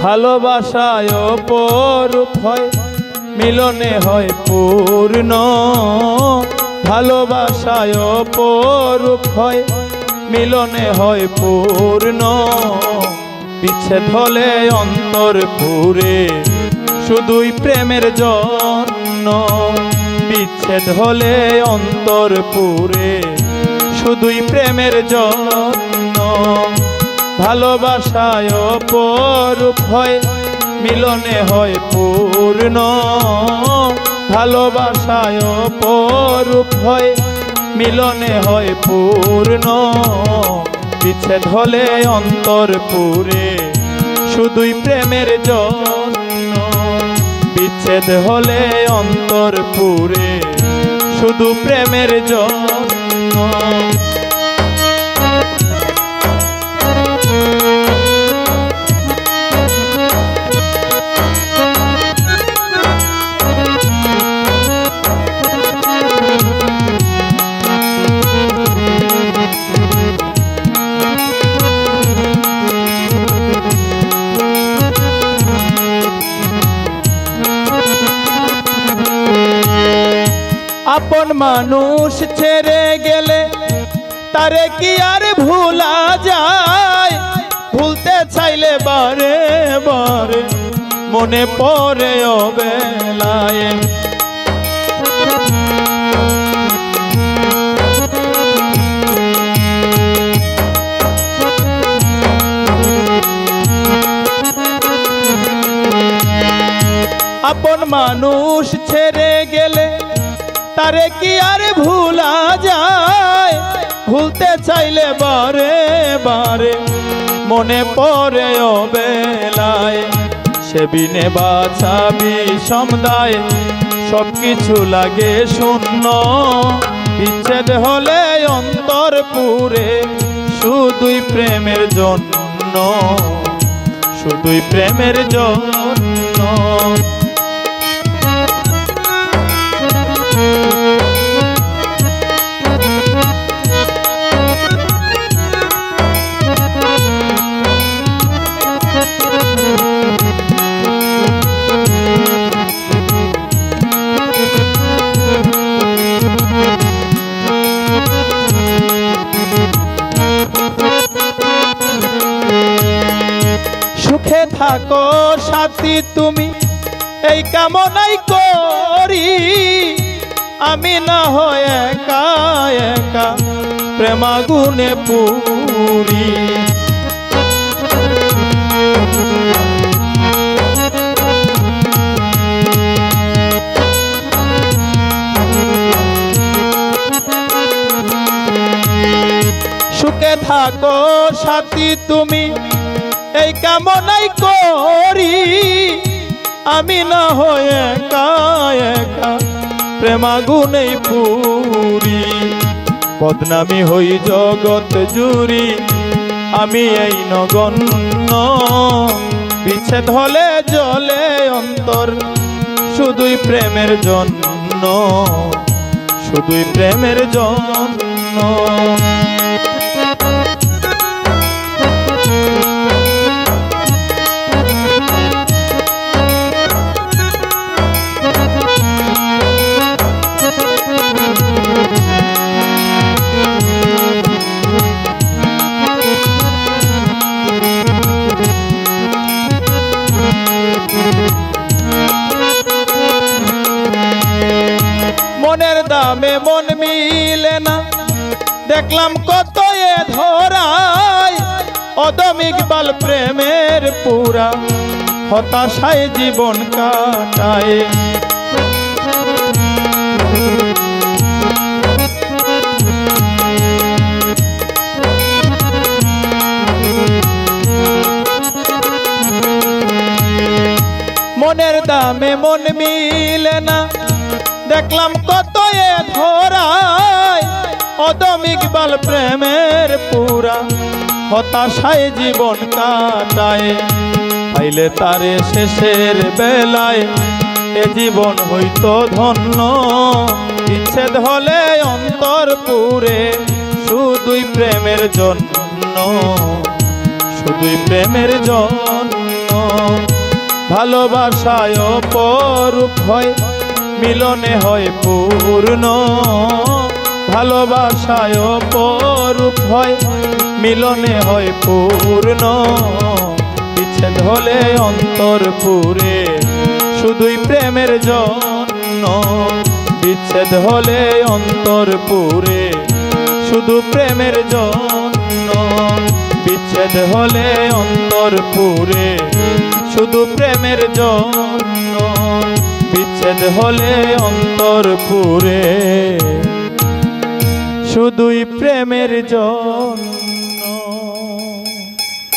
ভালোবাসায় অপরূপ হয়, মিলনে হয় পূর্ণ। ভালোবাসায় অপরূপ হয়, মিলনে হয় পূর্ণ। বিচ্ছেদ হলে অন্তর পুরে, শুধুই প্রেমের জন্য। বিচ্ছেদ হলে অন্তর পুরে, শুধুই প্রেমের জন্য। ভালোবাসায় অপরূপ হয়, মিলনে হয় পূর্ণ। ভালোবাসায় অপরূপ হয়, মিলনে হয় পূর্ণ। বিচ্ছেদ হলে অন্তর পুরে, শুধুই প্রেমের জন্য। বিচ্ছেদ হলে অন্তর পুরে, শুধু প্রেমের জন্য। আপন মানুষ ছেড়ে গেলে তারে কি আর ভুলা যায়? ভুলতে চাইলে বারে বারে মনে পড়ে অবেলায়। আপন মানুষ ছেড়ে গেলে তারে কি আর ভুলা যায়? ভুলতে চাইলে বারে বারে মনে পড়ে অবেলায়। সে বিনে বাঁচাবি সমদায়, সবকিছু লাগে শূন্য। বিচ্ছেদ হলে অন্তর পুরে, শুধুই প্রেমের জন্য। শুধুই প্রেমের জন্য। সুখে থাকো সাথী তুমি, এই কামনাই করি। আমি না হয় একা একা প্রেমাগুনে পুরি। সুখে থাকো সাথী তুমি, এই কামনাই করি। আমি না হয় একা একা প্রেমাগুনে পুরি। বদনামি হই জগৎ জুড়ি, আমি এই নগণ্য। বিচ্ছেদ হলে জলে অন্তর, শুধুই প্রেমের জন্য। শুধুই প্রেমের জন্য। মনের দামে মন মিলে না, দেখলাম কত এ ধরায়। অদমিক বাল প্রেমের পুরা, হতাশায় জীবন কাটায়। মনের দামে মন মিলে না, দেখলাম কত এ ধরায়। অদমিক বাল প্রেমের পুরা, হতাশায় জীবন কাটায়। পাইলে তারে শেষের বেলায়, এ জীবন হইতো ধন্য। বিচ্ছেদ হলে অন্তর পুরে, শুধুই প্রেমের জন্য। শুধুই প্রেমের জন্য। ভালোবাসায় অপরূপ হয় মিলনে হয় পূর্ণ ভালোবাসায় অপরূপ হয় মিলনে হয় পূর্ণ বিচ্ছেদ হলে অন্তর পুরে শুধুই প্রেমের জন্য বিচ্ছেদ হলে অন্তর পুরে শুধু প্রেমের জন্য বিচ্ছেদ হলে অন্তর পুরে শুধু প্রেমের জন্য বিচ্ছেদ হলে অন্তর পুরে শুধুই প্রেমের জন্য।